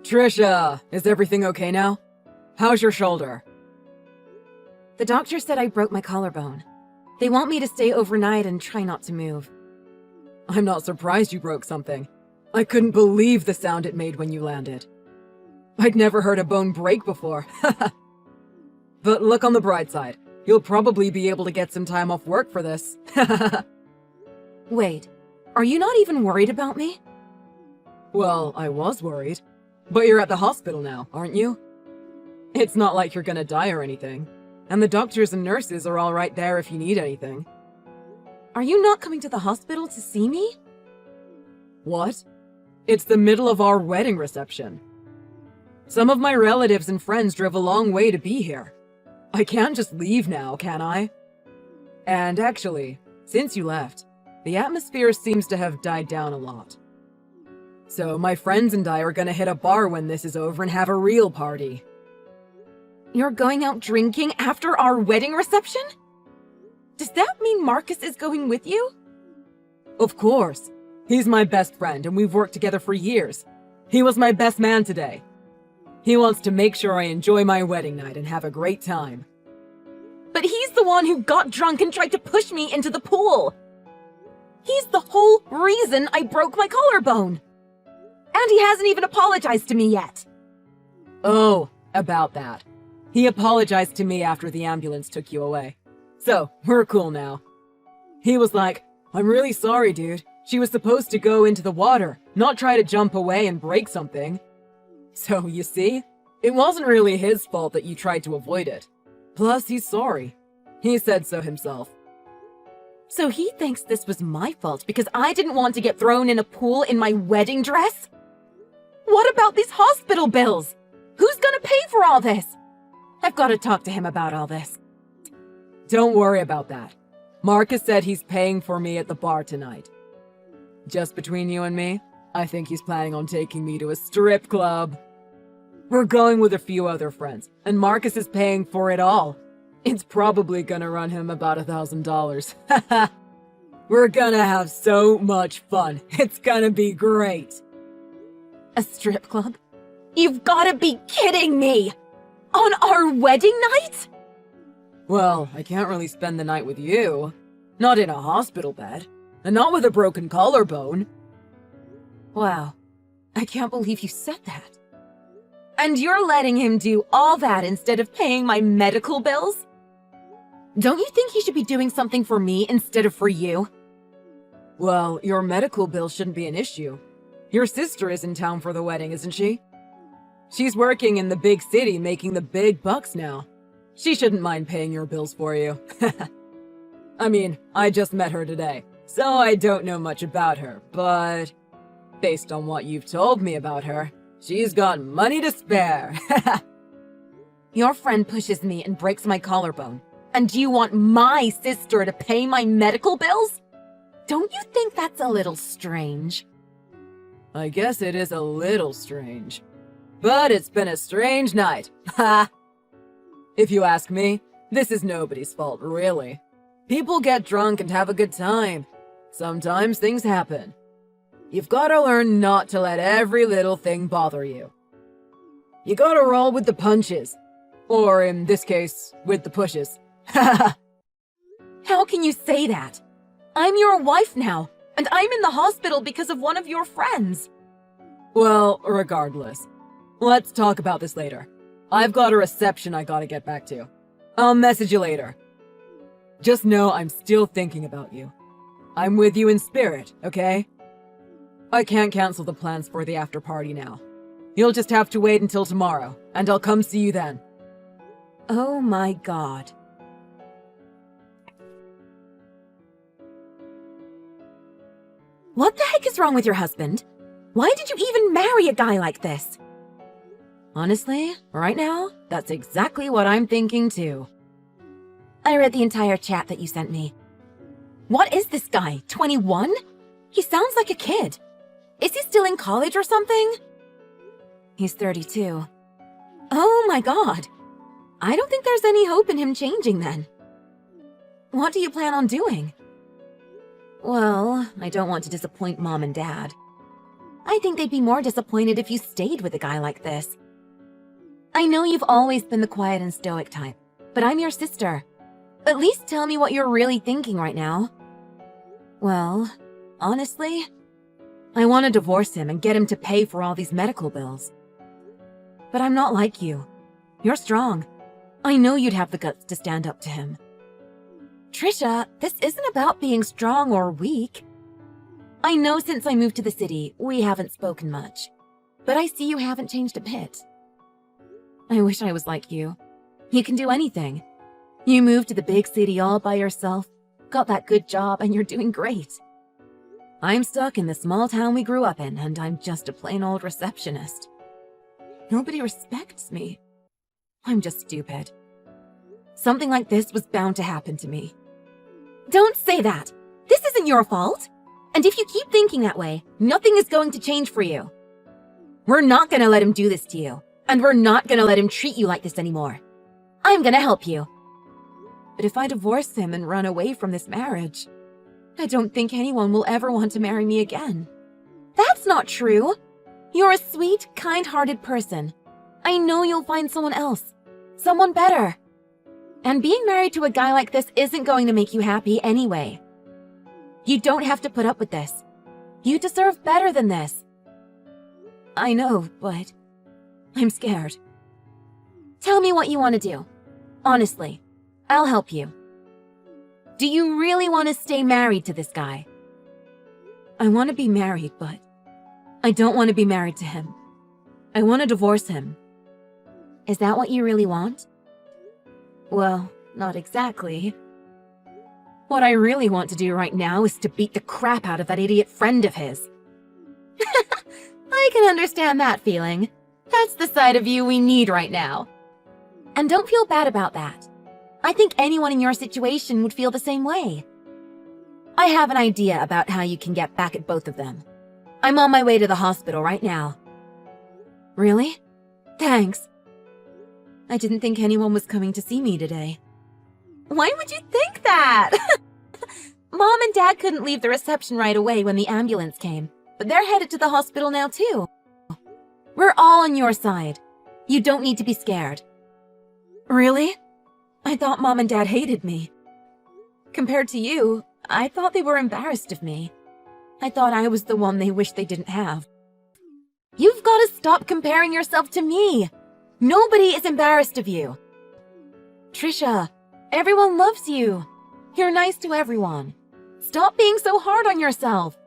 Trisha, is everything okay now? How's your shoulder? The doctor said I broke my collarbone. They want me to stay overnight and try not to move. I'm not surprised you broke something. I couldn't believe the sound it made when you landed. I'd never heard a bone break before. But look on the bright side. You'll probably be able to get some time off work for this. Wait, are you not even worried about me? Well, I was worried. But you're at the hospital now, aren't you? It's not like you're gonna die or anything. And the doctors and nurses are all right there if you need anything. Are you not coming to the hospital to see me? What? It's the middle of our wedding reception. Some of my relatives and friends drove a long way to be here. I can't just leave now, can I? And actually, since you left, the atmosphere seems to have died down a lot. So my friends and I are gonna hit a bar when this is over and have a real party. You're going out drinking after our wedding reception? Does that mean Marcus is going with you? Of course. He's my best friend and we've worked together for years. He was my best man today. He wants to make sure I enjoy my wedding night and have a great time. But he's the one who got drunk and tried to push me into the pool. He's the whole reason I broke my collarbone. And he hasn't even apologized to me yet. Oh, about that. He apologized to me after the ambulance took you away. So, we're cool now. He was like, I'm really sorry, dude. She was supposed to go into the water, not try to jump away and break something. So, you see? It wasn't really his fault that you tried to avoid it. Plus, he's sorry. He said so himself. So he thinks this was my fault because I didn't want to get thrown in a pool in my wedding dress? What about these hospital bills? Who's gonna pay for all this? I've got to talk to him about all this. Don't worry about that. Marcus said he's paying for me at the bar tonight. Just between you and me, I think he's planning on taking me to a strip club. We're going with a few other friends, and Marcus is paying for it all. It's probably gonna run him about $1,000. We're gonna have so much fun. It's gonna be great. A strip club? You've got to be kidding me! On our wedding night? Well, I can't really spend the night with you. Not in a hospital bed. And not with a broken collarbone. Wow. I can't believe you said that. And you're letting him do all that instead of paying my medical bills? Don't you think he should be doing something for me instead of for you? Well, your medical bill shouldn't be an issue. Your sister is in town for the wedding, isn't she? She's working in the big city making the big bucks now. She shouldn't mind paying your bills for you. I mean, I just met her today, so I don't know much about her, but based on what you've told me about her, she's got money to spare. Your friend pushes me and breaks my collarbone, and you want my sister to pay my medical bills? Don't you think that's a little strange? I guess it is a little strange. But it's been a strange night. Ha! If you ask me, this is nobody's fault, really. People get drunk and have a good time. Sometimes things happen. You've gotta learn not to let every little thing bother you. You gotta roll with the punches. Or in this case, with the pushes. Ha! How can you say that? I'm your wife now, and I'm in the hospital because of one of your friends. Well, regardless. Let's talk about this later. I've got a reception I gotta get back to. I'll message you later. Just know I'm still thinking about you. I'm with you in spirit, okay? I can't cancel the plans for the after party now. You'll just have to wait until tomorrow, and I'll come see you then. Oh my God. What the heck is wrong with your husband? Why did you even marry a guy like this? Honestly, right now, that's exactly what I'm thinking too. I read the entire chat that you sent me. What is this guy, 21? He sounds like a kid. Is he still in college or something? He's 32. Oh my God. I don't think there's any hope in him changing then. What do you plan on doing? Well, I don't want to disappoint Mom and Dad. I think they'd be more disappointed if you stayed with a guy like this. I know you've always been the quiet and stoic type, but I'm your sister. At least tell me what you're really thinking right now. Well, honestly, I want to divorce him and get him to pay for all these medical bills. But I'm not like you. You're strong. I know you'd have the guts to stand up to him. Trisha, this isn't about being strong or weak. I know since I moved to the city, we haven't spoken much. But I see you haven't changed a bit. I wish I was like you. You can do anything. You moved to the big city all by yourself, got that good job, and you're doing great. I'm stuck in the small town we grew up in, and I'm just a plain old receptionist. Nobody respects me. I'm just stupid. Something like this was bound to happen to me. Don't say that! This isn't your fault! And if you keep thinking that way, nothing is going to change for you. We're not gonna let him do this to you, and we're not gonna let him treat you like this anymore. I'm gonna help you. But if I divorce him and run away from this marriage, I don't think anyone will ever want to marry me again. That's not true. You're a sweet, kind-hearted person. I know you'll find someone else. Someone better. And being married to a guy like this isn't going to make you happy anyway. You don't have to put up with this. You deserve better than this. I know, but I'm scared. Tell me what you want to do. Honestly, I'll help you. Do you really want to stay married to this guy? I want to be married, but I don't want to be married to him. I want to divorce him. Is that what you really want? Well, not exactly. What I really want to do right now is to beat the crap out of that idiot friend of his. I can understand that feeling. That's the side of you we need right now. And don't feel bad about that. I think anyone in your situation would feel the same way. I have an idea about how you can get back at both of them. I'm on my way to the hospital right now. Really? Thanks. I didn't think anyone was coming to see me today. Why would you think that? Mom and Dad couldn't leave the reception right away when the ambulance came, but they're headed to the hospital now too. We're all on your side. You don't need to be scared. Really? I thought Mom and Dad hated me. Compared to you, I thought they were embarrassed of me. I thought I was the one they wished they didn't have. You've got to stop comparing yourself to me. Nobody is embarrassed of you. Trisha, everyone loves you. You're nice to everyone. Stop being so hard on yourself.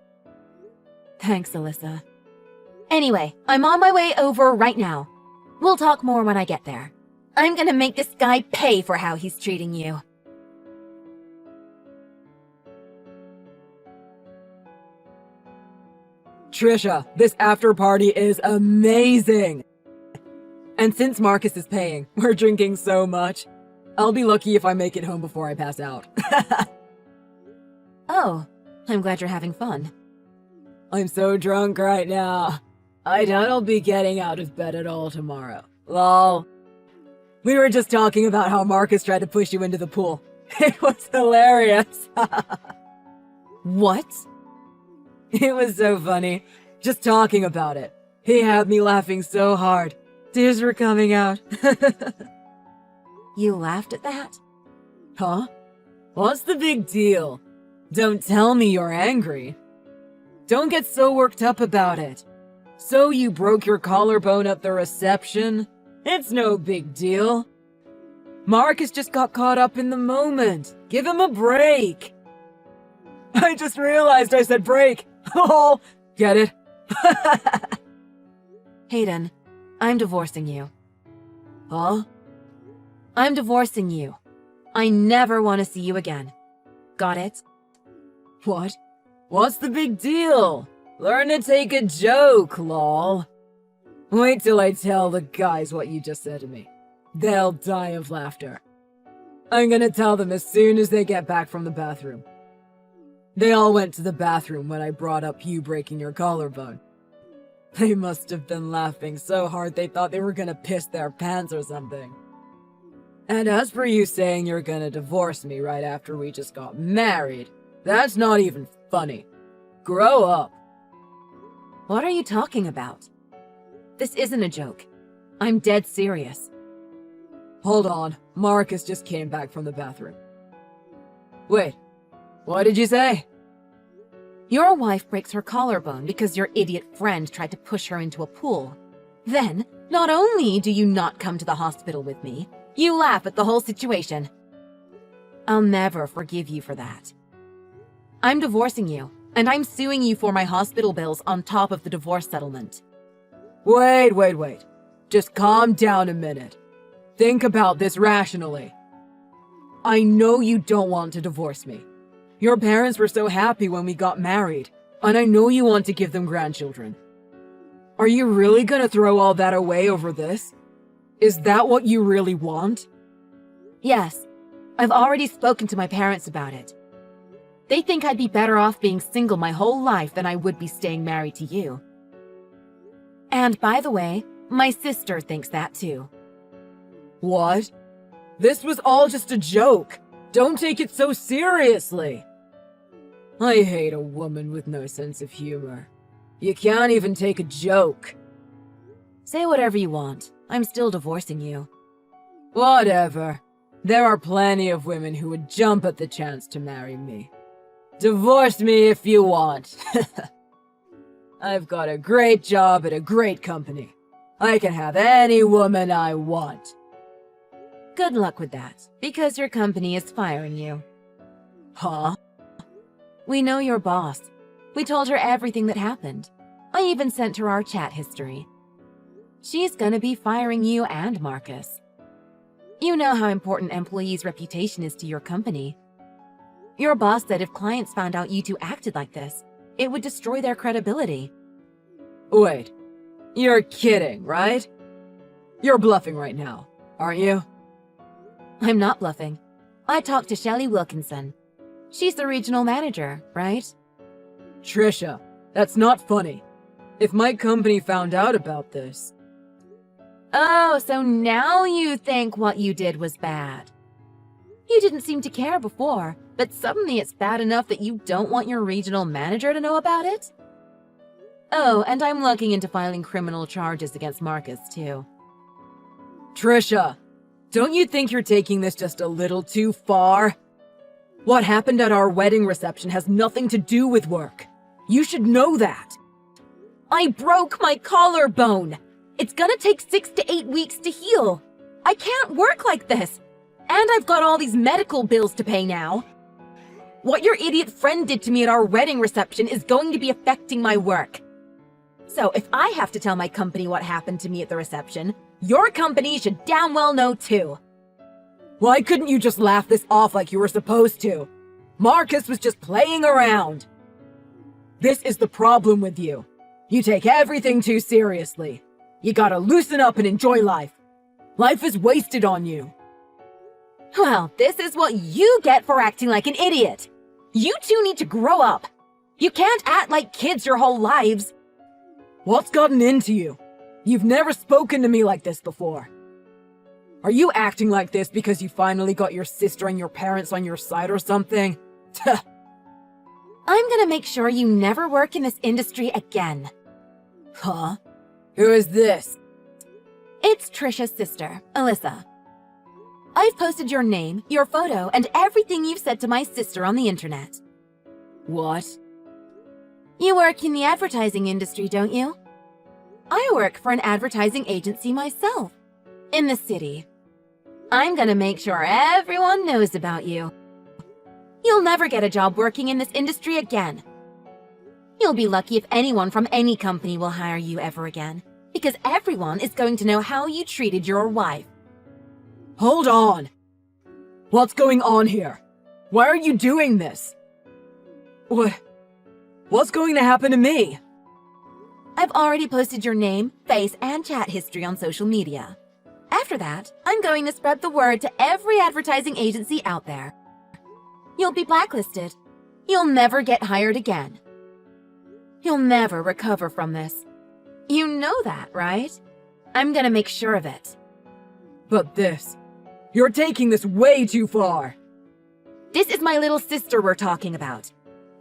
Thanks, Alyssa. Anyway, I'm on my way over right now. We'll talk more when I get there. I'm gonna make this guy pay for how he's treating you. Trisha, this after party is amazing! And since Marcus is paying, we're drinking so much. I'll be lucky if I make it home before I pass out. Oh, I'm glad you're having fun. I'm so drunk right now. I doubt I'll be getting out of bed at all tomorrow. Lol. We were just talking about how Marcus tried to push you into the pool. It was hilarious. What? It was so funny. Just talking about it. He had me laughing so hard. Tears were coming out. You laughed at that? Huh? What's the big deal? Don't tell me you're angry. Don't get so worked up about it. So you broke your collarbone at the reception? It's no big deal. Marcus just got caught up in the moment. Give him a break. I just realized I said break. Oh, get it? Hayden, I'm divorcing you. Huh? I'm divorcing you. I never want to see you again. Got it? What? What's the big deal? Learn to take a joke, lol. Wait till I tell the guys what you just said to me. They'll die of laughter. I'm gonna tell them as soon as they get back from the bathroom. They all went to the bathroom when I brought up you breaking your collarbone. They must have been laughing so hard they thought they were gonna piss their pants or something. And as for you saying you're gonna divorce me right after we just got married, that's not even funny. Grow up. What are you talking about? This isn't a joke. I'm dead serious. Hold on, Marcus just came back from the bathroom. Wait, what did you say? Your wife breaks her collarbone because your idiot friend tried to push her into a pool. Then, not only do you not come to the hospital with me, you laugh at the whole situation. I'll never forgive you for that. I'm divorcing you, and I'm suing you for my hospital bills on top of the divorce settlement. Wait. Just calm down a minute. Think about this rationally. I know you don't want to divorce me. Your parents were so happy when we got married, and I know you want to give them grandchildren. Are you really gonna throw all that away over this? Is that what you really want? Yes, I've already spoken to my parents about it. They think I'd be better off being single my whole life than I would be staying married to you. And by the way, my sister thinks that too. What? This was all just a joke. Don't take it so seriously. I hate a woman with no sense of humor. You can't even take a joke. Say whatever you want. I'm still divorcing you. Whatever. There are plenty of women who would jump at the chance to marry me. Divorce me if you want. I've got a great job at a great company. I can have any woman I want. Good luck with that, because your company is firing you. Huh? We know your boss. We told her everything that happened. I even sent her our chat history. She's gonna be firing you and Marcus. You know how important employees' reputation is to your company. Your boss said if clients found out you two acted like this, it would destroy their credibility. Wait, you're kidding, right? You're bluffing right now, aren't you? I'm not bluffing. I talked to Shelley Wilkinson. She's the regional manager, right? Trisha, that's not funny. If my company found out about this... Oh, so now you think what you did was bad. You didn't seem to care before, but suddenly it's bad enough that you don't want your regional manager to know about it? Oh, and I'm looking into filing criminal charges against Marcus, too. Trisha, don't you think you're taking this just a little too far? What happened at our wedding reception has nothing to do with work. You should know that. I broke my collarbone. It's gonna take 6 to 8 weeks to heal. I can't work like this. And I've got all these medical bills to pay now. What your idiot friend did to me at our wedding reception is going to be affecting my work. So if I have to tell my company what happened to me at the reception, your company should damn well know too. Why couldn't you just laugh this off like you were supposed to? Marcus was just playing around. This is the problem with you. You take everything too seriously. You gotta loosen up and enjoy life. Life is wasted on you. Well, this is what you get for acting like an idiot. You two need to grow up. You can't act like kids your whole lives. What's gotten into you? You've never spoken to me like this before. Are you acting like this because you finally got your sister and your parents on your side or something? I'm gonna make sure you never work in this industry again. Huh? Who is this? It's Trisha's sister, Alyssa. I've posted your name, your photo, and everything you've said to my sister on the internet. What? You work in the advertising industry, don't you? I work for an advertising agency myself, in the city. I'm gonna make sure everyone knows about you. You'll never get a job working in this industry again. You'll be lucky if anyone from any company will hire you ever again, because everyone is going to know how you treated your wife. Hold on! What's going on here? Why are you doing this? What's going to happen to me? I've already posted your name, face, and chat history on social media. After that, I'm going to spread the word to every advertising agency out there. You'll be blacklisted. You'll never get hired again. You'll never recover from this. You know that, right? I'm gonna make sure of it. But you're taking this way too far. This is my little sister we're talking about.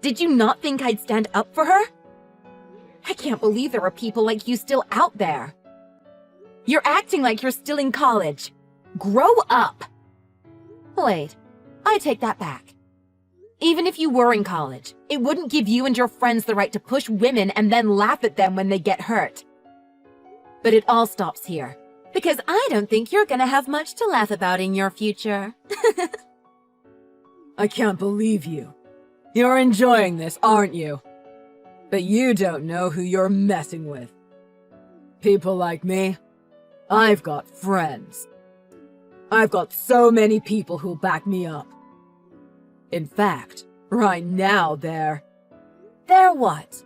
Did you not think I'd stand up for her? I can't believe there are people like you still out there. You're acting like you're still in college. Grow up. Wait, I take that back. Even if you were in college, it wouldn't give you and your friends the right to push women and then laugh at them when they get hurt. But it all stops here, because I don't think you're gonna have much to laugh about in your future. I can't believe you. You're enjoying this, aren't you? But you don't know who you're messing with. People like me, I've got friends. I've got so many people who'll back me up. In fact, right now they're what?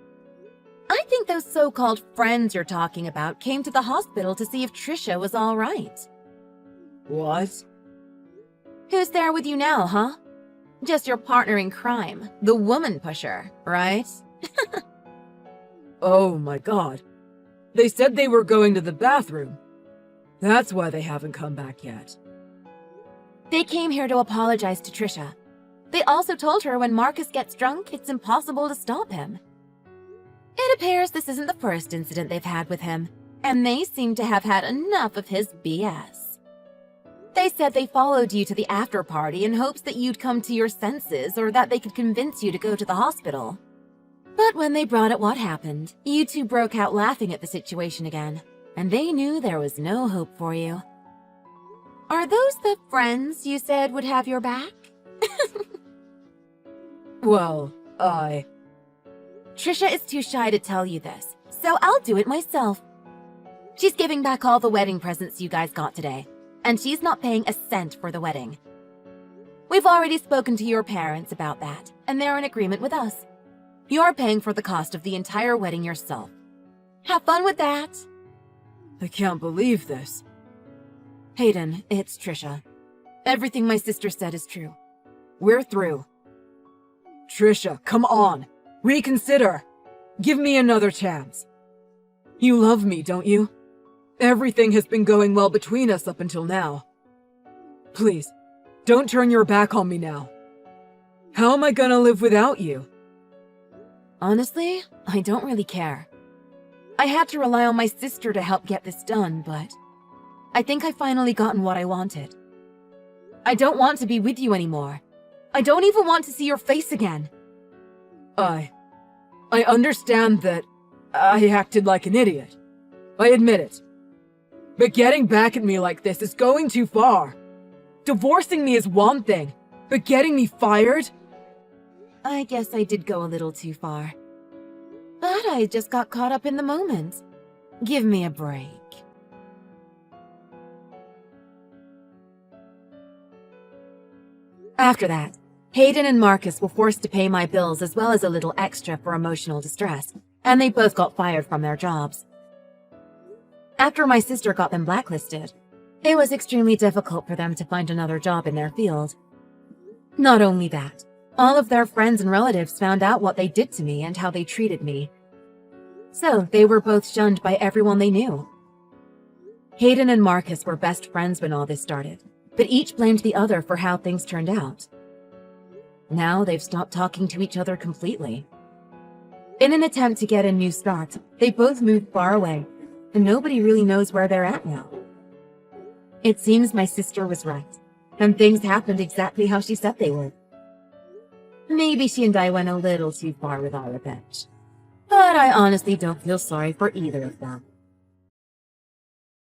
I think those so-called friends you're talking about came to the hospital to see if Trisha was all right. What? Who's there with you now, huh? Just your partner in crime, the woman pusher, right? Oh my god. They said they were going to the bathroom. That's why they haven't come back yet. They came here to apologize to Trisha. They also told her when Marcus gets drunk, it's impossible to stop him. It appears this isn't the first incident they've had with him, and they seem to have had enough of his BS. They said they followed you to the after party in hopes that you'd come to your senses or that they could convince you to go to the hospital. But when they brought up what happened, you two broke out laughing at the situation again, and they knew there was no hope for you. Are those the friends you said would have your back? Well, Trisha is too shy to tell you this, so I'll do it myself. She's giving back all the wedding presents you guys got today, and she's not paying a cent for the wedding. We've already spoken to your parents about that, and they're in agreement with us. You're paying for the cost of the entire wedding yourself. Have fun with that. I can't believe this. Hayden, it's Trisha. Everything my sister said is true. We're through. Trisha, come on. Reconsider. Give me another chance. You love me, don't you? Everything has been going well between us up until now. Please, don't turn your back on me now. How am I gonna live without you? Honestly, I don't really care. I had to rely on my sister to help get this done, but I think I've finally gotten what I wanted. I don't want to be with you anymore. I don't even want to see your face again. I understand that I acted like an idiot. I admit it. But getting back at me like this is going too far. Divorcing me is one thing, but getting me fired? I guess I did go a little too far. But I just got caught up in the moment. Give me a break. After that, Hayden and Marcus were forced to pay my bills as well as a little extra for emotional distress, and they both got fired from their jobs. After my sister got them blacklisted, it was extremely difficult for them to find another job in their field. Not only that, all of their friends and relatives found out what they did to me and how they treated me. So they were both shunned by everyone they knew. Hayden and Marcus were best friends when all this started, but each blamed the other for how things turned out. Now they've stopped talking to each other completely. In an attempt to get a new start, they both moved far away, and nobody really knows where they're at now. It seems my sister was right, and things happened exactly how she said they would. Maybe she and I went a little too far with our revenge. But I honestly don't feel sorry for either of them.